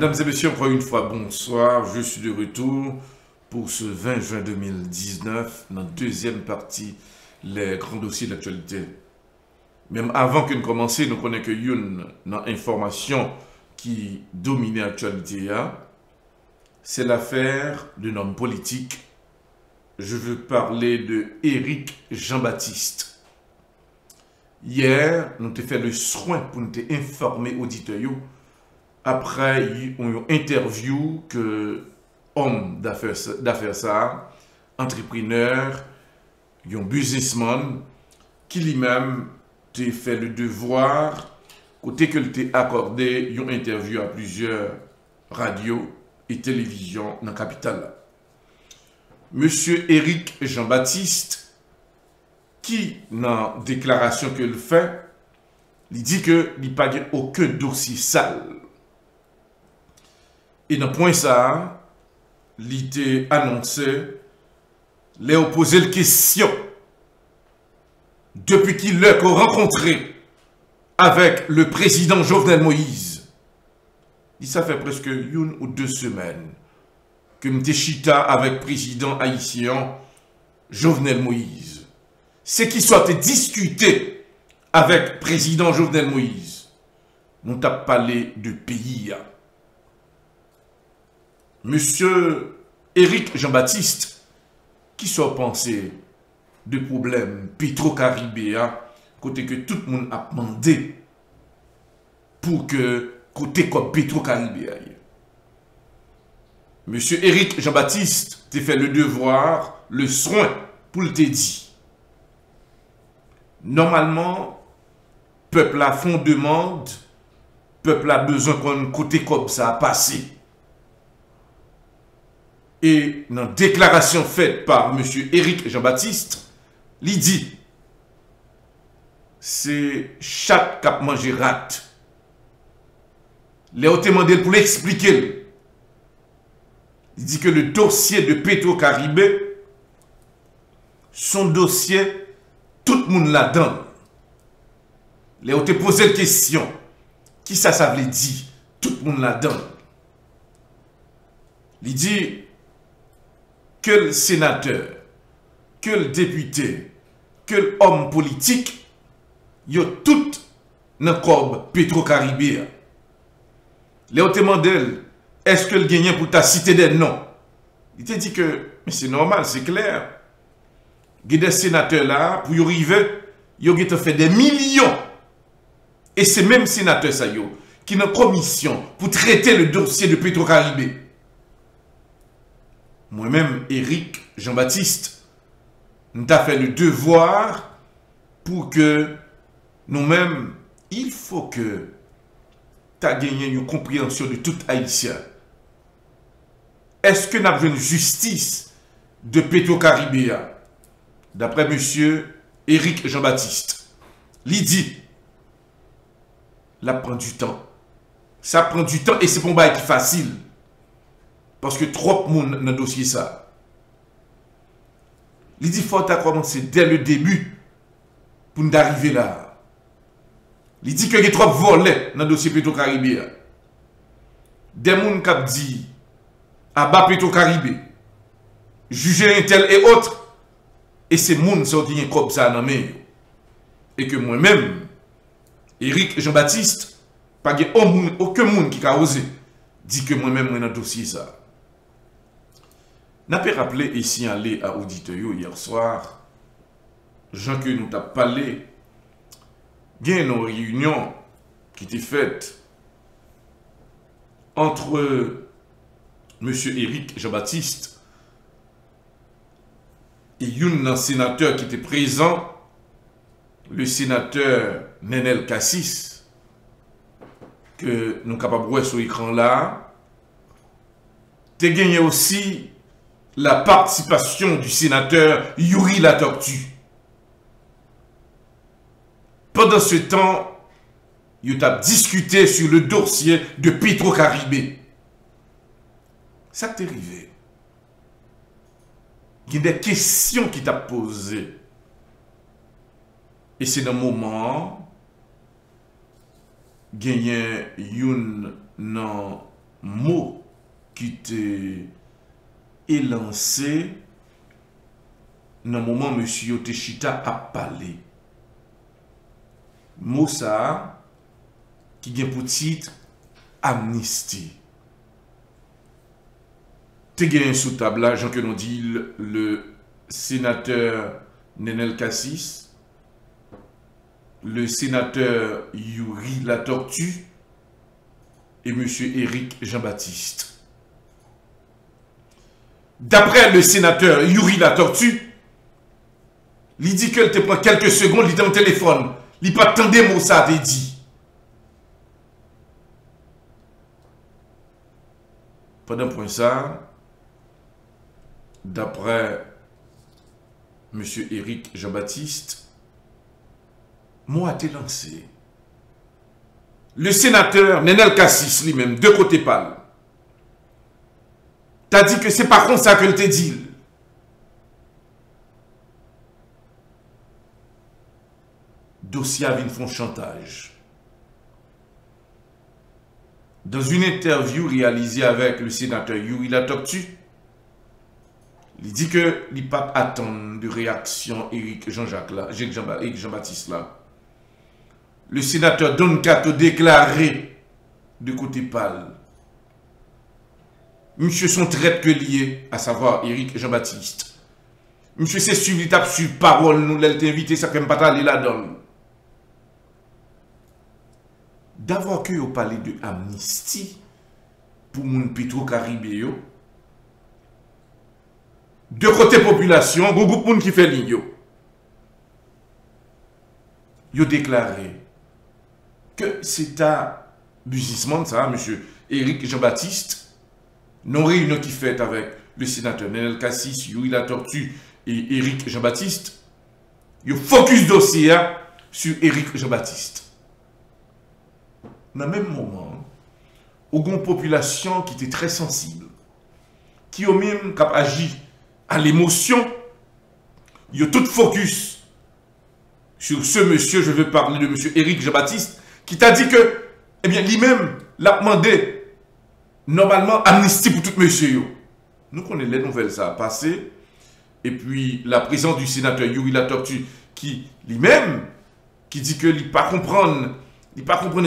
Mesdames et messieurs, encore une fois, bonsoir. Je suis de retour pour ce 20 juin 2019, dans la deuxième partie, les grands dossiers d'actualité. Même avant que nous commencions, nous connaissons une information qui domine l'actualité. C'est l'affaire d'un homme politique. Je veux parler de Éric Jean-Baptiste. Hier, nous avons fait le soin pour nous informer auditeurs après une interview que homme d'affaires ça, entrepreneur, un businessman, qui lui-même t'a fait le devoir, côté que t'a accordé une interview à plusieurs radios et télévisions dans la capitale. Monsieur Éric Jean-Baptiste, qui, dans la déclaration qu'il fait, il dit qu'il n'y a pas aucun dossier sale. Et dans le point ça, il a annoncé, il a posé la question, depuis qu'il l'a rencontré avec le président Jovenel Moïse. Ça fait presque 1 ou 2 semaines que je chita avec le président haïtien Jovenel Moïse. C'est qu'il soit discuté avec le président Jovenel Moïse. Nous avons parlé de pays. Monsieur Éric Jean-Baptiste, qui soit pensé de problèmes Petro-Caribéen, côté que tout le monde a demandé pour que côté comme Petro-Caribéen. Monsieur Éric Jean-Baptiste t'a fait le devoir, le soin pour le te dit. Normalement, peuple a fond demande, peuple a besoin qu'on côté comme ça a passé. Et dans la déclaration faite par M. Éric Jean-Baptiste, il dit, c'est chaque cap manger rate. Il a demandé pour l'expliquer. Il dit que le dossier de Petro-Caribé, son dossier, tout le monde là-dedans. Il a posé la question, qui ça veut dire, tout le monde là-dedans. Il dit, que le sénateur, que le député, que l'homme politique, ils ont tout dans le corps Petro-Caribéen. Les autres demandé, est-ce que le gagnant pour ta cité des noms? Il te dit que, mais c'est normal, c'est clair. Il y a des sénateurs là, pour y arriver, ils ont fait des millions. Et c'est même sénateur ça, qui ont une commission pour traiter le dossier de Petro-Caribé. Moi-même, Éric Jean-Baptiste, nous avons fait le devoir pour que nous-mêmes, il faut que tu aies gagné une compréhension de tout Haïtien. Est-ce que nous avons une justice de Petro-Caribéen? D'après M. Éric Jean-Baptiste, il dit, ça prend du temps. Ça prend du temps et c'est pour moi qui est facile. Parce que trop de monde dans le dossier ça. Il dit qu'il faut commencer dès le début pour nous arriver là. Il dit qu'il y a trop de volets dans le dossier Petro-Caribé. Des gens qui disent abat Petro-Caribé, juger un tel et autre, et ces gens qui ont comme ça dans la main. Et que moi-même, Éric Jean-Baptiste, pas aucun monde qui a osé dit que moi-même, dans le dossier ça. N'a pas rappelé ici aller à auditeur hier soir, Jean que nous avons parlé, il y a une réunion qui était faite entre M. Éric Jean-Baptiste et un sénateur qui était présent, le sénateur Nenel Kassis, que nous sommes capables de voir sur l'écran là. Tu as gagné aussi la participation du sénateur Yuri Latortue. Pendant ce temps, il a discuté sur le dossier de Petro-Caribé. Ça t'est arrivé. Il y a des questions qui t'a posées. Et c'est dans le moment, il y a une mot qui t'est élancé dans le moment où M. Yoteshita a parlé. Mot ça qui vient pour titre amnistie. Tu as sous table là, Jean que nous dit le sénateur Nenel Kassis, le sénateur Yuri La Tortue et M. Éric Jean-Baptiste. D'après le sénateur Yuri La Tortue, il dit que te prend quelques secondes, il est en téléphone. Il pas tant des mots ça te dit. Pendant point ça, d'après M. Éric Jean-Baptiste, moi a été lancé. Le sénateur Nenel Kassis lui-même, de côté pâle, t'as dit que c'est pas comme ça que le te dit. Dossier à font chantage. Dans une interview réalisée avec le sénateur Yuri La Tortue, il dit que il pas attendre de réaction Éric Jean-Baptiste là. Le sénateur Don Cato déclaré de côté pâle. Monsieur son traite que lié, à savoir Éric Jean-Baptiste. Monsieur c'est suivi tape sur parole, nous l'avons invité, ça fait pas aller là-dedans. D'avoir que vous parlé de amnistie pour moun Petro Caribé, de côté population, beaucoup de monde qui fait ligne. Yo déclaré que c'est un businessman, ça, monsieur Éric Jean-Baptiste, non réunion qui fait avec le sénateur Nenel Kassis, Yuri La Tortue et Éric Jean-Baptiste. Yo focus dossier sur Éric Jean-Baptiste. Dans le même moment, il y a une population qui était très sensible, qui a même agi à l'émotion, il y a tout focus sur ce monsieur, je veux parler de monsieur Éric Jean-Baptiste, qui t'a dit que, eh bien, lui-même l'a demandé, normalement, amnistie pour tout monsieur. Nous connaissons les nouvelles, ça a passé, et puis la présence du sénateur Yuri La Tortue, qui lui-même, qui dit que il pas comprendre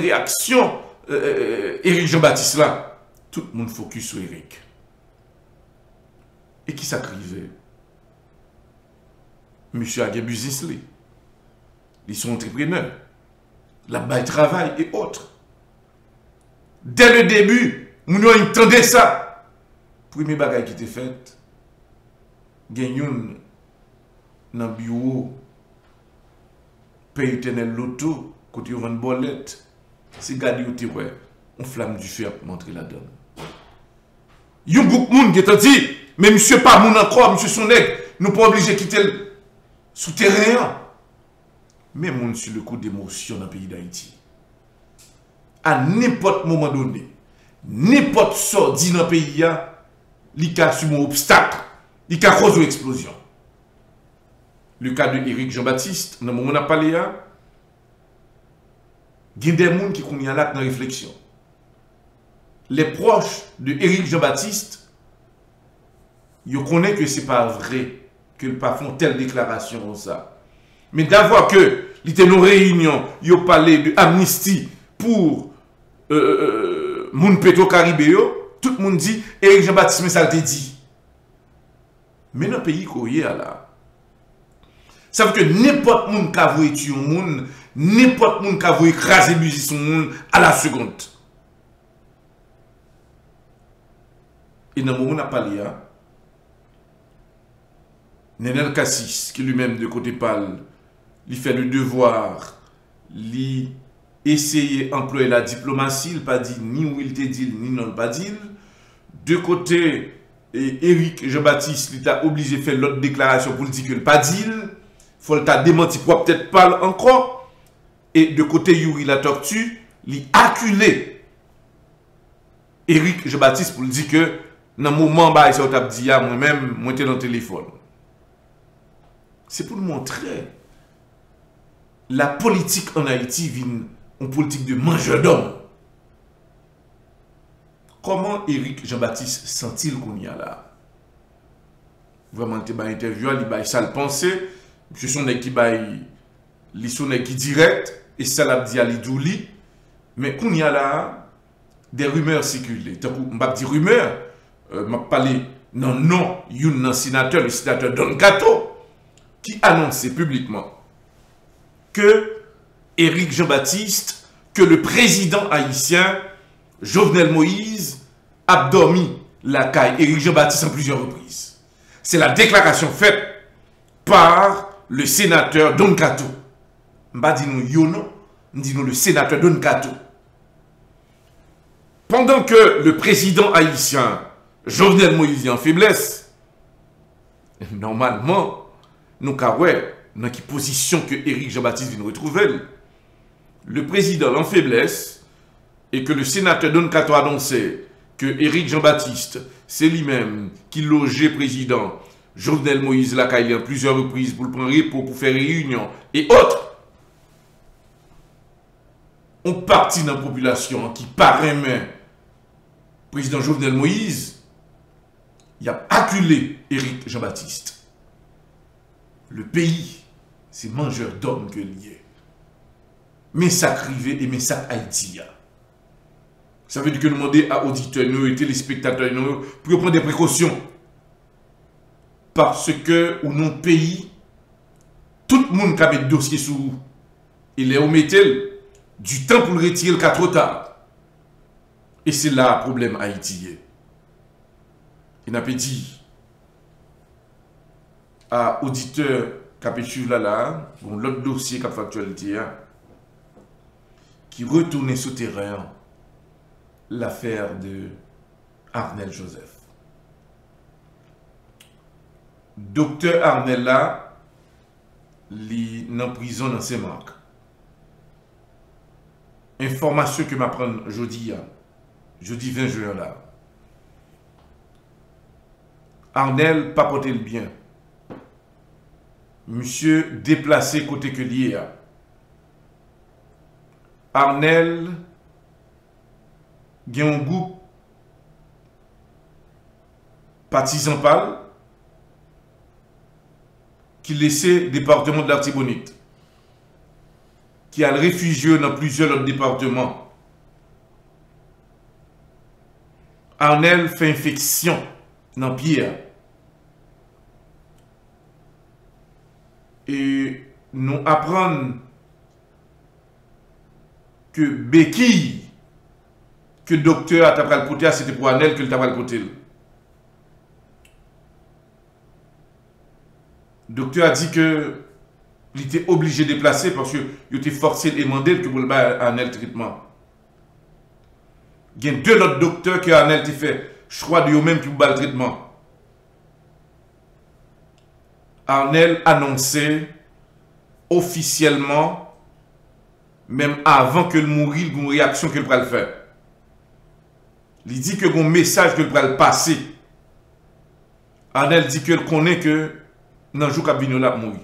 réaction Éric Jean-Baptiste là. Tout le monde focus sur Éric. Et qui s'acrivait? Monsieur a des business. Ils sont entrepreneurs. La bail travail et autres. Dès le début, nous entendons ça. Premier bagage qui était fait, gagnons dans le bureau, paye tenel loto, côté on vend bolette, c'est garder au ouais, on flamme du fer pour montrer la donne. Yon groupe moun qui t'a dit, mais monsieur pas moun encore, monsieur son nègre, nous pas obligé de quitter le souterrain. Mais moun sur le coup d'émotion dans le pays d'Haïti. À n'importe moment donné, n'importe sorti dans le pays, il y a un obstacle, il y a cause d'une explosion. Le cas de Éric Jean-Baptiste, dans le moment où on a parlé, il y a des gens qui ont mis en acte dans la réflexion. Les proches de Éric Jean-Baptiste, ils connaissent que ce n'est pas vrai que le pas font telle déclaration comme ça. Mais d'avoir que, il était une réunion, ils ont parlé de amnistie pour moun Petro Caribé, tout le monde dit, Éric Jean-Baptiste, mais ça a été dit. Mais dans le pays qu'on y a là, ça veut dire que n'importe qui qui a voulu tuer un monde, n'importe qui qui a voulu écraser son monde à la seconde. Et dans le moment où on a parlé, Nenel Kassis, qui lui-même de côté pâle, il fait le devoir, il essaye d'employer la diplomatie, il n'a pas dit ni où il te dit, ni non pas dit. De côté, Éric Jean-Baptiste, il t'a obligé de faire l'autre déclaration pour dire qu'il n'a pas dit. Faut le t'a démenti pour peut-être pas encore. Et de côté Yuri La Tortue, il a acculé Éric Jean-Baptiste pour dire que dans le moment où il t'a dit, moi-même, moi j'étais dans le téléphone. C'est pour nous montrer la politique en Haïti vient une politique de mangeur d'homme. comment Éric Jean-Baptiste sent-il qu'on y a là? Vraiment, il m'a interviewé, il m'a ça le pensé. Je suis un qui baille, il son qui direct, et ça l'a dit à l'Idouli. Mais qu'on y a là, des rumeurs circulent. Je ne vais pas dire rumeurs, je vais parler non, il y a un sénateur, le sénateur Don Cato, qui annonçait publiquement que Éric Jean-Baptiste, que le président haïtien, Jovenel Moïse, a dormi la caille Éric Jean-Baptiste en plusieurs reprises. C'est la déclaration faite par le sénateur Don Cato. Je ne vais pas dire nous Yono, je dis nous le sénateur Don Cato. Pendant que le président haïtien, Jovenel Moïse, est en faiblesse, normalement, nous avons dans quelle position que Éric Jean-Baptiste vient retrouver. Le président en faiblesse et que le sénateur Don Cato a annoncé que Éric Jean-Baptiste, c'est lui-même qui logeait président Jovenel Moïse là, il y a plusieurs reprises pour le prendre pour faire réunion et autres. On partit dans la population qui paraît président Jovenel Moïse, il a acculé Éric Jean-Baptiste. Le pays, c'est mangeur d'hommes que lié. Mais ça crivé et mais ça Haïti. Ça veut dire que nous demandons à auditeurs, nous et téléspectateurs, nous, pour prendre des précautions. Parce que, ou non pays, tout le monde qui a mis le dossier sous vous, il est au métal, du temps pour le retirer le cas trop tard. Et c'est là le problème haïtien. Il n'a pas dit à auditeurs qui ont suivi là, l'autre dossier qui a fait actualité, qui retournait sur terrain l'affaire de Arnel Joseph. Docteur Arnel là, il est en prison dans ses marques. Information que m'apprend jeudi 20 juin là. Arnel pas porté le bien. Monsieur déplacé côté que lié. Arnel il y a un groupe partisan pâle qui laissait le département de l'Artibonite, qui a le réfugié dans plusieurs autres départements. Arnel fait infection dans Pierre. Et nous apprenons que béquille que le docteur a tapé le côté, c'était pour Arnel que le tapé le côté. Le docteur a dit que il était obligé de déplacer parce qu'il était forcé de demander que pour le faire Arnel traitement. Il y a deux autres docteurs qui Arnel a fait choix de eux-mêmes qui pour le traitement. Arnel annonçait officiellement, même avant que le mourir, une réaction qu'il va le faire. Il dit que un message qu'il va le passer. Arnel dit qu'il connaît que dans le jour qu'il va mourir.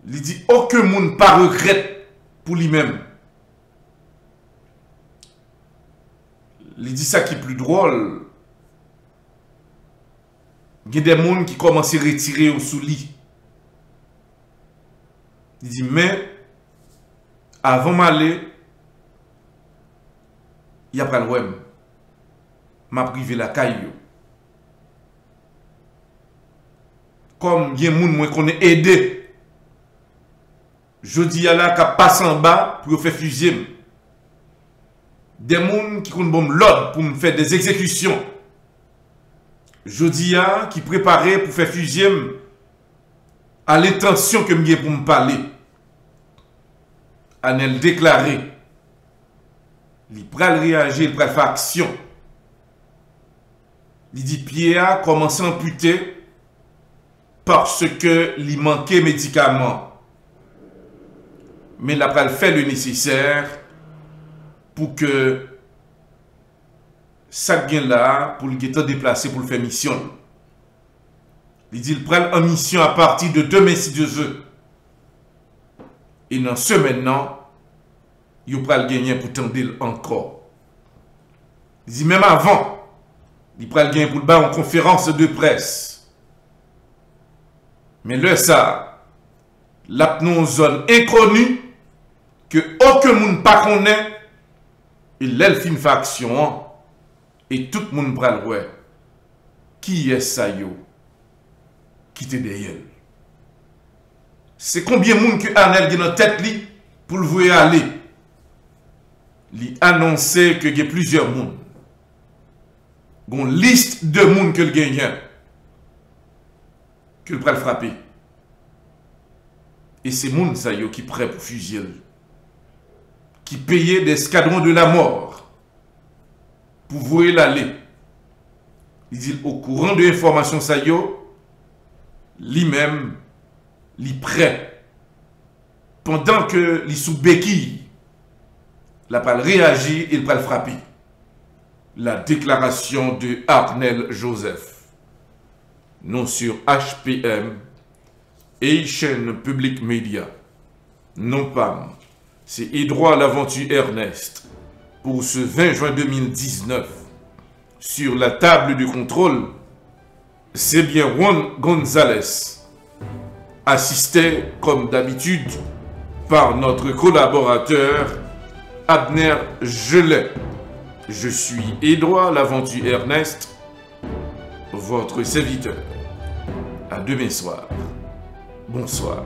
Il dit aucun monde pas regrette pour lui-même. Il dit ça qui est plus drôle. Il y a des gens qui commencent à retirer au sous lit. Il dit mais avant m'aller, il y a pas le web. M'a privé la caillou. Comme il y a des gens qui ont aidé. Je dis à la qui passe en bas pour faire fusil. Des gens qui ont l'ordre pour me faire des exécutions. Je dis à qui préparait pour faire fusil à l'intention que je pour me parler. Arnel déclaré. Il pral réagir, il pral faire action. Il dit Pierre a commencé à amputer parce que il manquait médicaments. Mais il a fait le nécessaire pour que ça gagne là, pour le déplacer pour le faire mission. Il dit il prend en mission à partir de demain si Dieu veut. Et dans ce maintenant, il va le gagner pour tendre encore. Il dit même avant, il prend le gain pour le bas en conférence de presse. Mais là, ça, l'apnon zone inconnue, que aucun monde pas connaît, il l'elfine faction, et tout le monde pral ouais. Qui est ça yo? Qui te derrière? C'est combien de monde que Arnel dans tête li pour le voir aller? Il annonçait que il y a plusieurs monde. Une liste de monde que le gagne que le pral frapper. Et c'est monde ça yo qui prêt pour fusiller, qui payait des escadrons de la mort pour voir l'aller. Il dit au courant de l'information ça yo, lui-même, il prêt. Pendant que les sous béquille, la pral réagit, il pral frapper. La déclaration de Arnel Joseph, non sur HPM et chaîne Public Média, non pas, c'est Edouard Laventure Ernest, pour ce 20 juin 2019, sur la table de contrôle, c'est bien Juan González, assisté comme d'habitude par notre collaborateur Abner Gelet. Je suis Edouard Laventure Ernest, votre serviteur. À demain soir. Bonsoir.